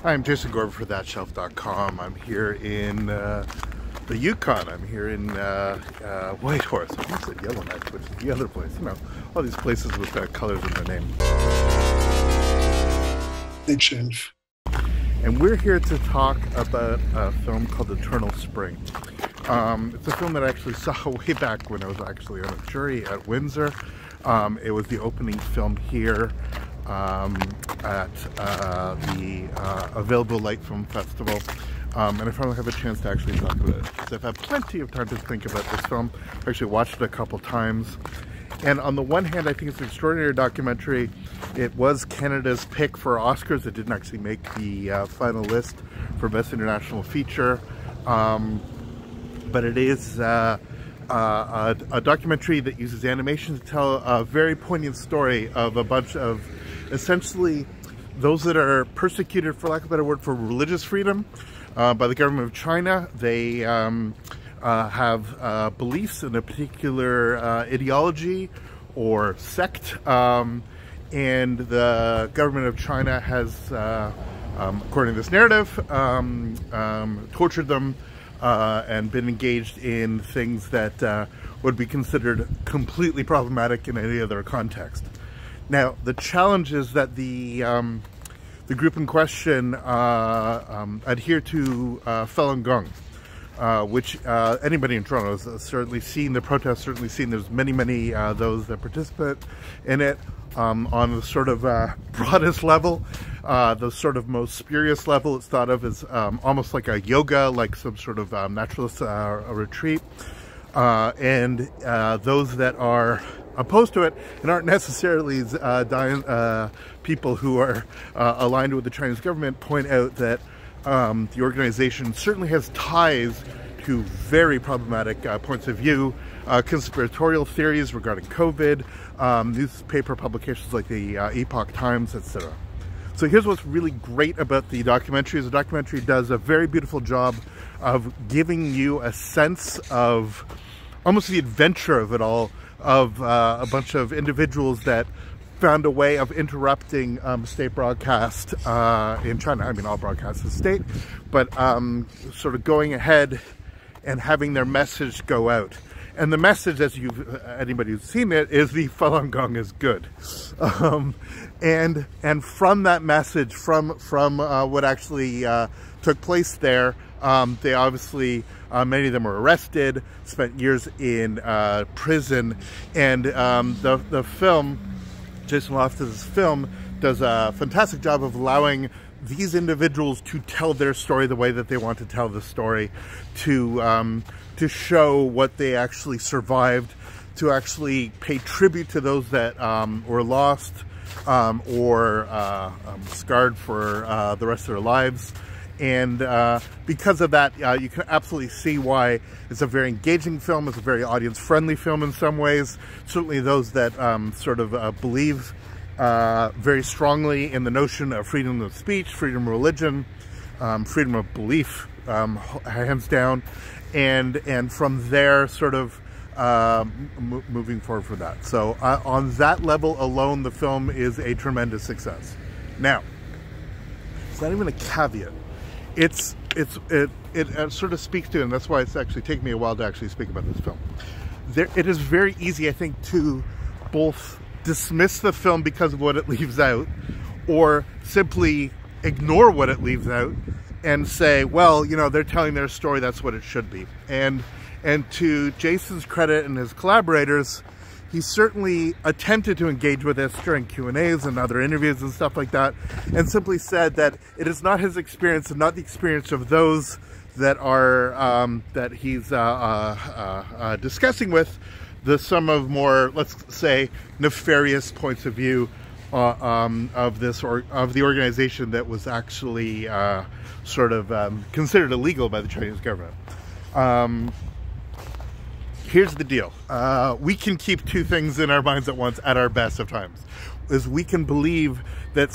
I'm Jason for thatshelf.com. I'm here in the Yukon. I'm here in Whitehorse. I almost said Yellowknife, which is the other place. You know, all these places with colors in their name. Shelf. And we're here to talk about a film called Eternal Spring. It's a film that I actually saw way back when I was actually on a jury at Windsor. It was the opening film here at the Available Light Film Festival, and I finally have a chance to actually talk about it because I've had plenty of time to think about this film. I actually watched it a couple times, and on the one hand I think it's an extraordinary documentary. It was Canada's pick for Oscars. It didn't actually make the final list for Best International Feature, but it is a documentary that uses animation to tell a very poignant story of a bunch of essentially those that are persecuted, for lack of a better word, for religious freedom by the government of China. They have beliefs in a particular ideology or sect, and the government of China has, according to this narrative, tortured them and been engaged in things that would be considered completely problematic in any other context. Now, the challenge is that the group in question adhere to Falun Gong, which anybody in Toronto has certainly seen the protests, certainly seen. There's many those that participate in it on the sort of broadest level, the sort of most spurious level. It's thought of as almost like a yoga, like some sort of naturalist retreat, and those that are opposed to it and aren't necessarily people who are aligned with the Chinese government point out that the organization certainly has ties to very problematic points of view, conspiratorial theories regarding COVID, newspaper publications like the Epoch Times, etc. So here's what's really great about the documentary. The documentary does a very beautiful job of giving you a sense of almost the adventure of it all, of a bunch of individuals that found a way of interrupting state broadcast in China. I mean, all broadcasts is state, but sort of going ahead and having their message go out. And the message, as anybody who's seen it, is the Falun Gong is good. And from that message, from what actually took place there, they obviously, many of them were arrested, spent years in prison, and the film, Jason Loftus' film, does a fantastic job of allowing these individuals to tell their story the way that they want to tell the story, to show what they actually survived, to actually pay tribute to those that were lost or scarred for the rest of their lives. And because of that, you can absolutely see why it's a very engaging film. It's a very audience-friendly film in some ways. Certainly those that sort of believe very strongly in the notion of freedom of speech, freedom of religion, freedom of belief, hands down. And from there, sort of moving forward for that. So on that level alone, the film is a tremendous success. Now, it's not even a caveat. It sort of speaks to, and that's why it's actually taken me a while to actually speak about this film. It is very easy, I think, to both dismiss the film because of what it leaves out, or simply ignore what it leaves out and say, well, you know, they're telling their story, that's what it should be. And to Jason's credit and his collaborators, he certainly attempted to engage with us during Q&As and other interviews and stuff like that, and simply said that it is not his experience and not the experience of those that are that he's discussing with some of more, let's say, nefarious points of view of the organization that was actually sort of considered illegal by the Chinese government. Here's the deal. We can keep two things in our minds at once at our best of times. Is we can believe that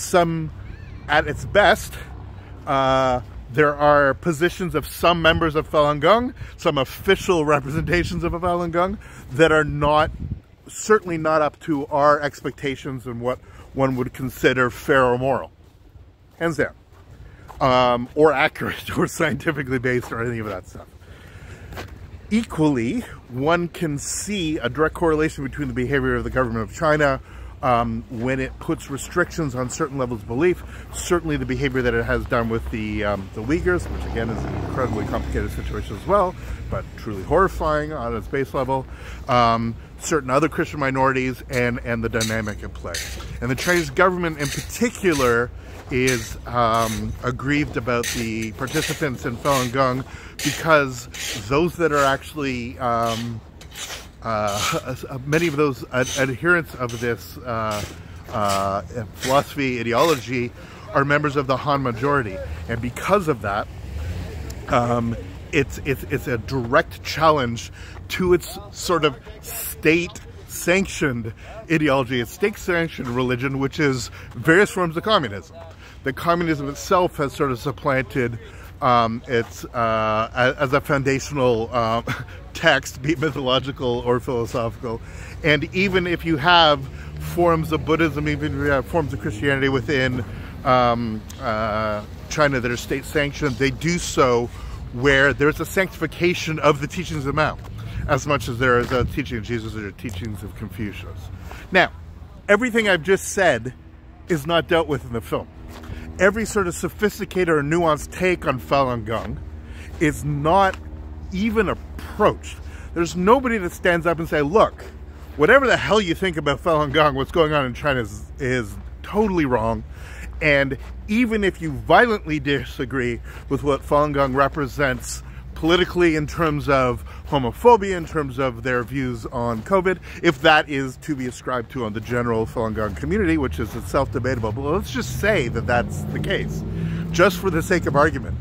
at its best, there are positions of some members of Falun Gong, some official representations of a Falun Gong, that are certainly not up to our expectations and what one would consider fair or moral. Hands down. or accurate or scientifically based or any of that stuff. Equally, one can see a direct correlation between the behavior of the government of China when it puts restrictions on certain levels of belief. Certainly the behavior that it has done with the Uyghurs, which again is an incredibly complicated situation as well, but truly horrifying on its base level. Certain other Christian minorities and the dynamic at play. And the Chinese government in particular is aggrieved about the participants in Falun Gong, because those that are actually many of those adherents of this philosophy, ideology, are members of the Han majority, and because of that, it's a direct challenge to its sort of state-sanctioned ideology, its state-sanctioned religion, which is various forms of communism. The communism itself has sort of supplanted as a foundational text, be it mythological or philosophical. And even if you have forms of Buddhism, even if you have forms of Christianity within China that are state-sanctioned, they do so where there's a sanctification of the teachings of Mao, as much as there is a teaching of Jesus or teachings of Confucius. Now, everything I've just said is not dealt with in the film. Every sort of sophisticated or nuanced take on Falun Gong is not even approached. There's nobody that stands up and say, look, whatever the hell you think about Falun Gong, what's going on in China is totally wrong. And even if you violently disagree with what Falun Gong represents politically in terms of homophobia, in terms of their views on COVID, if that is to be ascribed to on the general Falun Gong community, which is itself debatable, but let's just say that that's the case, just for the sake of argument.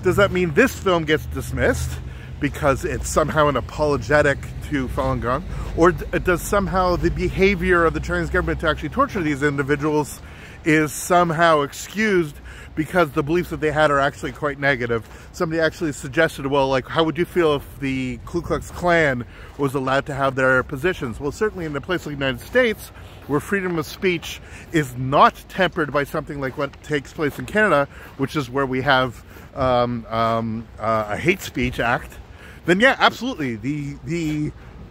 Does that mean this film gets dismissed because it's somehow an apologetic to Falun Gong? Or does somehow the behavior of the Chinese government to actually torture these individuals is somehow excused because the beliefs that they had are actually quite negative? Somebody actually suggested, well, like, how would you feel if the Ku Klux Klan was allowed to have their positions? Well, certainly in a place like the United States, where freedom of speech is not tempered by something like what takes place in Canada, which is where we have a hate speech act, then yeah, absolutely,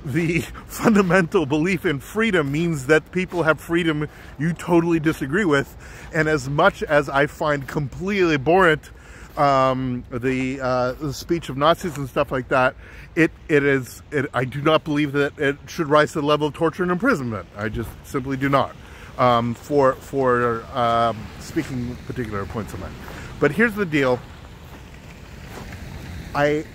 the fundamental belief in freedom means that people have freedom you totally disagree with. And as much as I find completely abhorrent the speech of Nazis and stuff like that, I do not believe that it should rise to the level of torture and imprisonment. I just simply do not, for speaking particular points of mine. But here's the deal. I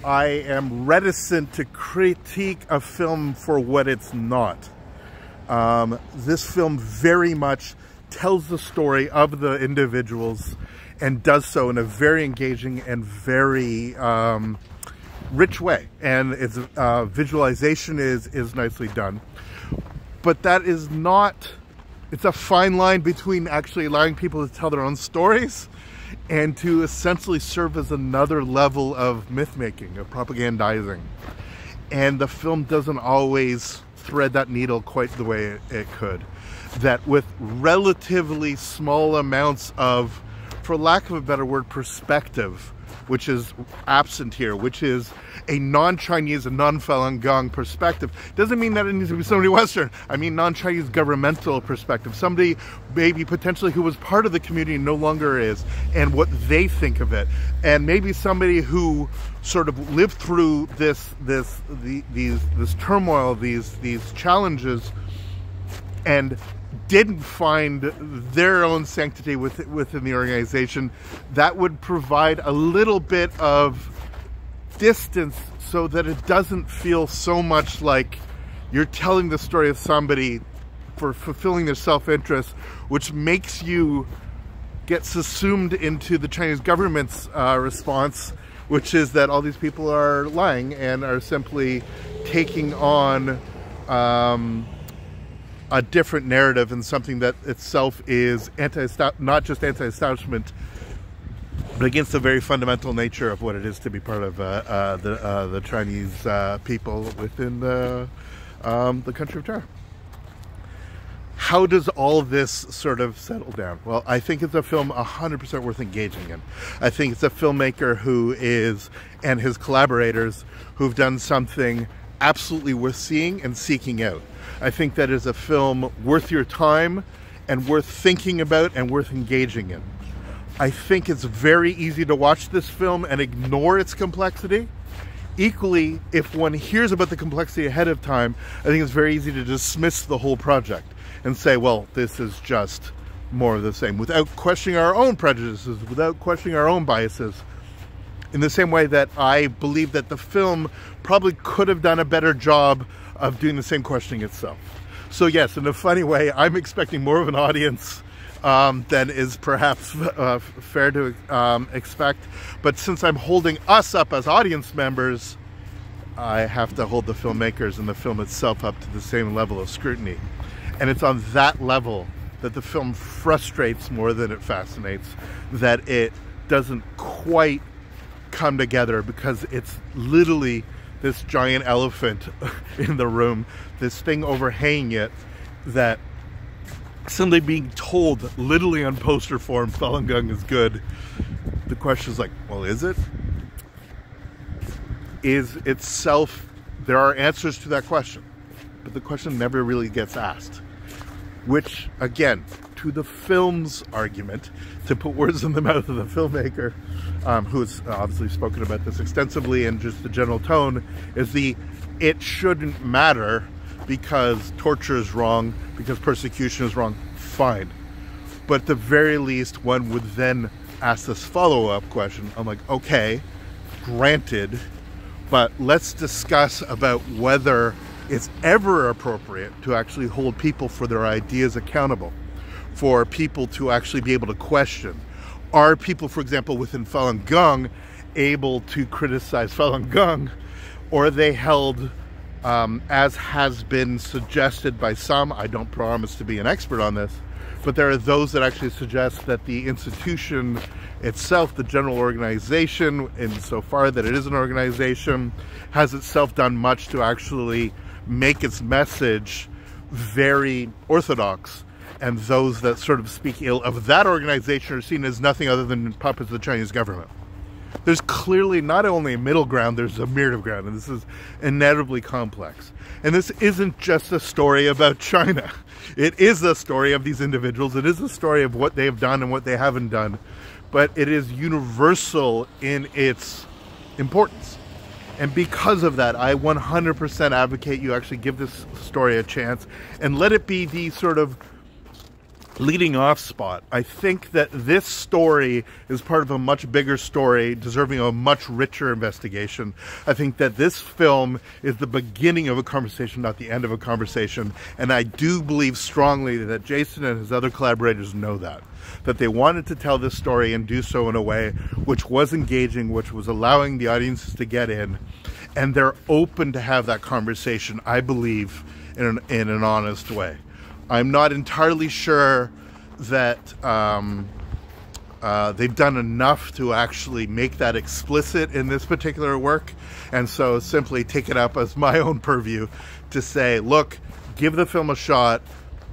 am reticent to critique a film for what it's not. This film very much tells the story of the individuals and does so in a very engaging and very rich way. And its visualization is nicely done. But that is not, it's a fine line between actually allowing people to tell their own stories and to essentially serve as another level of myth-making, of propagandizing. And the film doesn't always thread that needle quite the way it could. That with relatively small amounts of, for lack of a better word, perspective, which is absent here, which is a non-Chinese and non-Falun Gong perspective. Doesn't mean that it needs to be somebody Western. I mean non-Chinese governmental perspective. Somebody maybe potentially who was part of the community and no longer is, and what they think of it. And maybe somebody who sort of lived through this turmoil, these challenges, and didn't find their own sanctity within the organization. That would provide a little bit of distance so that it doesn't feel so much like you're telling the story of somebody for fulfilling their self-interest, which makes you get subsumed into the Chinese government's response, which is that all these people are lying and are simply taking on a different narrative and something that itself is not just anti-establishment, but against the very fundamental nature of what it is to be part of the Chinese people within the country of China. how does all this sort of settle down? Well, I think it's a film 100% worth engaging in. I think it's a filmmaker who is, and his collaborators, who've done something absolutely worth seeing and seeking out. I think that is a film worth your time and worth thinking about and worth engaging in. I think it's very easy to watch this film and ignore its complexity. Equally, if one hears about the complexity ahead of time, I think it's very easy to dismiss the whole project and say, well, this is just more of the same, without questioning our own prejudices, without questioning our own biases. In the same way that I believe that the film probably could have done a better job of doing the same questioning itself. So yes, in a funny way, I'm expecting more of an audience than is perhaps fair to expect. But since I'm holding us up as audience members, I have to hold the filmmakers and the film itself up to the same level of scrutiny. And it's on that level that the film frustrates more than it fascinates, that it doesn't quite come together, because it's literally this giant elephant in the room, this thing overhanging it, that simply being told literally on poster form Falun Gong is good, the question is like, well, is it? Is itself, there are answers to that question, but the question never really gets asked. Which, again, to the film's argument, to put words in the mouth of the filmmaker, who has obviously spoken about this extensively, and just the general tone, is it shouldn't matter because torture is wrong, because persecution is wrong. Fine. But at the very least, one would then ask this follow-up question. I'm like, okay, granted, but let's discuss about whether it's ever appropriate to actually hold people for their ideas accountable, for people to actually be able to question. Are people, for example, within Falun Gong able to criticize Falun Gong, or are they held, as has been suggested by some, I don't promise to be an expert on this, but there are those that actually suggest that the institution itself, the general organization, insofar that it is an organization, has itself done much to actually make its message very orthodox, and those that sort of speak ill of that organization are seen as nothing other than puppets of the Chinese government. There's clearly not only a middle ground, there's a middle ground, and this is inevitably complex. And this isn't just a story about China. It is a story of these individuals. It is a story of what they have done and what they haven't done. But it is universal in its importance. And because of that, I 100% advocate you actually give this story a chance and let it be the sort of leading off spot. I think that this story is part of a much bigger story, deserving of a much richer investigation. I think that this film is the beginning of a conversation, not the end of a conversation. And I do believe strongly that Jason and his other collaborators know that they wanted to tell this story and do so in a way which was engaging, which was allowing the audiences to get in. And they're open to have that conversation, I believe, in an honest way. I'm not entirely sure that they've done enough to actually make that explicit in this particular work, and so simply take it up as my own purview to say, look, give the film a shot,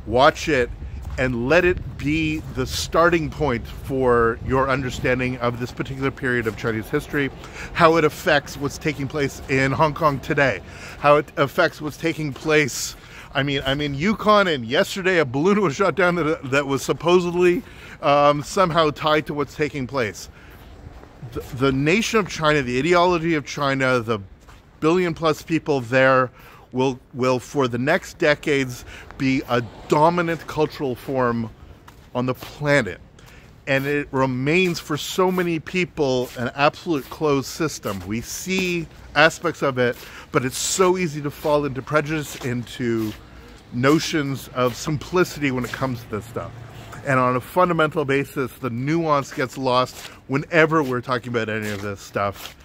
watch it, and let it be the starting point for your understanding of this particular period of Chinese history, how it affects what's taking place in Hong Kong today, how it affects what's taking place. I mean, Yukon, and yesterday a balloon was shot down that was supposedly somehow tied to what's taking place. The nation of China, the ideology of China, the billion-plus people there will for the next decades be a dominant cultural form on the planet. And it remains for so many people an absolute closed system. We see aspects of it, but it's so easy to fall into prejudice, into notions of simplicity when it comes to this stuff. And on a fundamental basis, the nuance gets lost whenever we're talking about any of this stuff.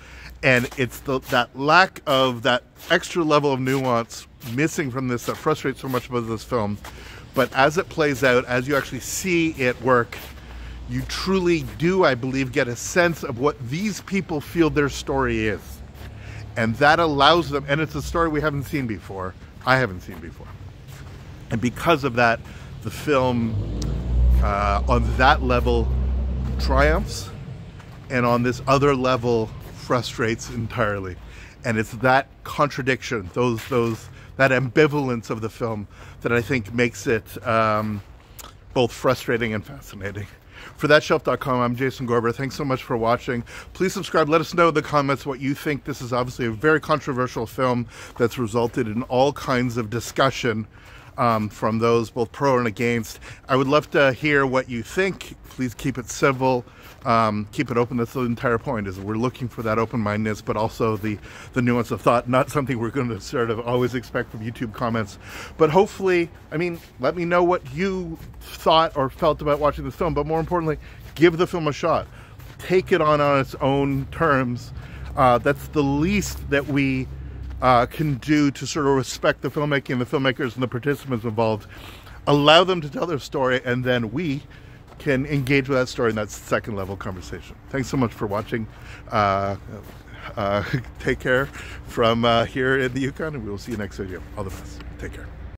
And it's that lack of that extra level of nuance missing from this that frustrates so much about this film. But as it plays out, as you actually see it work, you truly do, I believe, get a sense of what these people feel their story is. And that allows them, and it's a story we haven't seen before, I haven't seen before. And because of that, the film on that level triumphs, and on this other level frustrates entirely. And it's that contradiction, that ambivalence of the film that I think makes it both frustrating and fascinating. For thatshelf.com, I'm Jason Gorber. Thanks so much for watching. Please subscribe. Let us know in the comments what you think. This is obviously a very controversial film that's resulted in all kinds of discussion from those both pro and against. I would love to hear what you think. Please keep it civil, keep it open. That's the entire point, is we're looking for that open-mindedness, but also the nuance of thought, not something we're going to sort of always expect from YouTube comments. But hopefully, I mean, let me know what you thought or felt about watching this film, but more importantly, give the film a shot. Take it on its own terms. That's the least that we can do to sort of respect the filmmaking, the filmmakers, and the participants involved. Allow them to tell their story, and then we can engage with that story in that second level conversation. Thanks so much for watching. Take care from here in the Yukon, and we will see you next video. All the best. Take care.